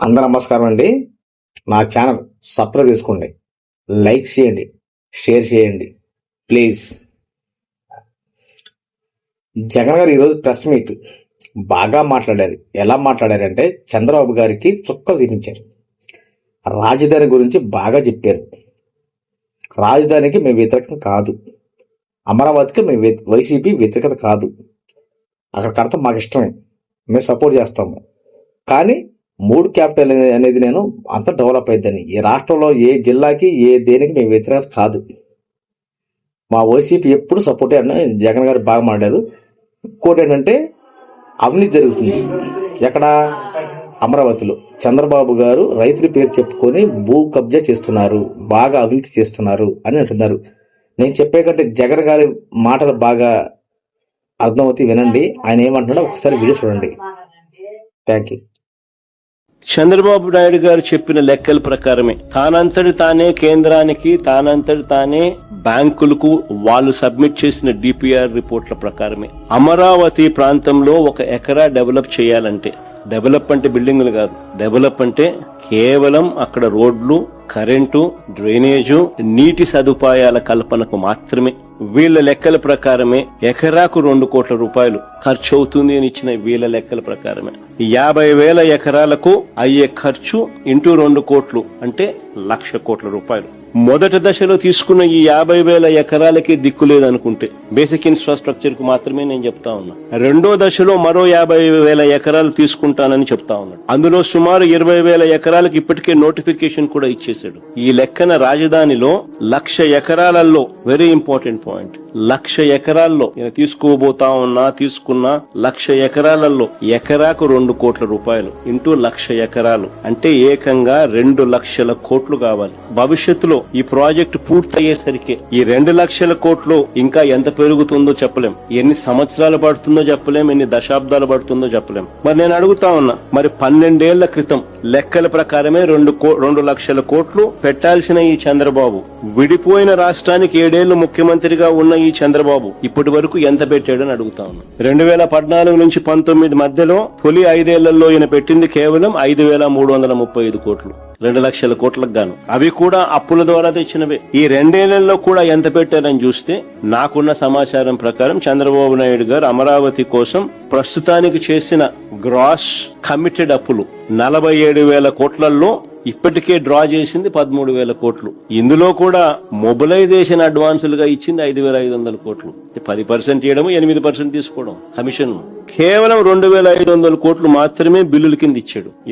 అందరూ నమస్కారం అండి. నా ఛానల్ సబ్స్క్రైబ్ చేసుకోండి, లైక్ చేయండి, షేర్ చేయండి ప్లీజ్. జగన్ గారు ఈరోజు ప్రెస్ మీట్ బాగా మాట్లాడారు. ఎలా మాట్లాడారంటే చంద్రబాబు గారికి చుక్కలు చూపించారు. రాజధాని గురించి బాగా చెప్పారు. రాజధానికి మేము వ్యతిరేకత కాదు, అమరావతికి మేము వైసీపీ వ్యతిరేకత కాదు. అక్కడ కడతాం, మాకు ఇష్టమే, మేము సపోర్ట్ చేస్తాము. కానీ 3 క్యాపిటల్ అనేది నేను అంత డెవలప్ అయిద్దని, ఈ రాష్ట్రంలో ఏ జిల్లాకి ఏ దేనికి మేము వ్యతిరేకత కాదు. మా వైసీపీ ఎప్పుడు సపోర్టే అన్న జగన్ గారు బాగా మాట్లాడారు. ఇంకోటి ఏంటంటే అవినీతి జరుగుతుంది ఎక్కడ, అమరావతిలో. చంద్రబాబు గారు రైతుల పేరు చెప్పుకొని భూ కబ్జా చేస్తున్నారు, బాగా అవినీతి చేస్తున్నారు అని అంటున్నారు. నేను చెప్పే కంటే జగన్ గారి మాటలు బాగా అర్థమవుతాయి, వినండి. ఆయన ఏమంటున్నాడో ఒకసారి వీడియో చూడండి. Thank you. చంద్రబాబు నాయుడు గారు చెప్పిన లెక్కల ప్రకారమే, తానంతటి తానే కేంద్రానికి, తానంతటి తానే బ్యాంకులకు వాళ్ళు సబ్మిట్ చేసిన డిపిఆర్ రిపోర్ట్ల ప్రకారమే అమరావతి ప్రాంతంలో 1 ఎకరా డెవలప్ చేయాలంటే, డెవలప్ అంటే బిల్డింగులు కాదు, డెవలప్ అంటే కేవలం అక్కడ రోడ్లు, కరెంటు, డ్రైనేజు, నీటి సదుపాయాల కల్పనకు మాత్రమే వీళ్ళ లెక్కల ప్రకారమే ఎకరాకు 2 కోట్ల రూపాయలు ఖర్చు అవుతుంది అని ఇచ్చిన వీళ్ళ లెక్కల ప్రకారమే 50,000 ఎకరాలకు అయ్యే ఖర్చు ఇంటూ 2 కోట్లు అంటే 1,00,000 కోట్ల రూపాయలు. మొదటి దశలో తీసుకున్న ఈ 50,000 ఎకరాలకి దిక్కు లేదనుకుంటే, బేసిక్ ఇన్ఫ్రాస్ట్రక్చర్ కు మాత్రమే నేను చెప్తా ఉన్నా. రెండో దశలో మరో 50,000 ఎకరాలు తీసుకుంటానని చెప్తా ఉన్నాడు. అందులో సుమారు 20,000 ఎకరాలకు ఇప్పటికే నోటిఫికేషన్ కూడా ఇచ్చేశాడు. ఈ లెక్కన రాజధానిలో 1,00,000 ఎకరాలలో, వెరీ ఇంపార్టెంట్ పాయింట్, 1,00,000 ఎకరాల్లో తీసుకున్న 1,00,000 ఎకరాలలో ఎకరాకు 2 కోట్ల రూపాయలు ఇంటూ 1,00,000 ఎకరాలు అంటే ఏకంగా 2 లక్షల కోట్లు కావాలి. భవిష్యత్తులో ఈ ప్రాజెక్టు పూర్తయ్యేసరికి ఈ 2 లక్షల కోట్లు ఇంకా ఎంత పెరుగుతుందో చెప్పలేం, ఎన్ని సంవత్సరాలు పడుతుందో చెప్పలేం, ఎన్ని దశాబ్దాలు పడుతుందో చెప్పలేం. మరి నేను అడుగుతా ఉన్నా, మరి 12 ఏళ్ల క్రితం లెక్కల ప్రకారమే 2 లక్షల కోట్లు పెట్టాల్సిన ఈ చంద్రబాబు, విడిపోయిన రాష్ట్రానికి 7 ఏళ్లు ముఖ్యమంత్రిగా ఉన్న ఈ చంద్రబాబు ఇప్పటి వరకు ఎంత పెట్టాడని అడుగుతా ఉన్నా. 2014 నుంచి 19 మధ్యలో తొలి 5 ఏళ్లలో ఈయన పెట్టింది కేవలం 5,335 కోట్లు, 2 లక్షల కోట్లకు గాను. అవి కూడా అప్పుల ద్వారా తెచ్చినవే. ఈ 2 ఏళ్లలో కూడా ఎంత పెట్టారని చూస్తే, నాకున్న సమాచారం ప్రకారం చంద్రబాబు నాయుడు గారు అమరావతి కోసం ప్రస్తుతానికి చేసిన గ్రాస్ కమిటెడ్ అప్పులు 47,000 కోట్లలో ఇప్పటికే డ్రా చేసింది 13,000 కోట్లు. ఇందులో కూడా మొబిలైజేషన్ అడ్వాన్సులుగా ఇచ్చింది 5,500 కోట్లు. 10% ఇవ్వడం, 8% తీసుకోవడం కమిషన్. కేవలం 2,500 కోట్లు మాత్రమే బిల్లుల కింద ఇచ్చాడు.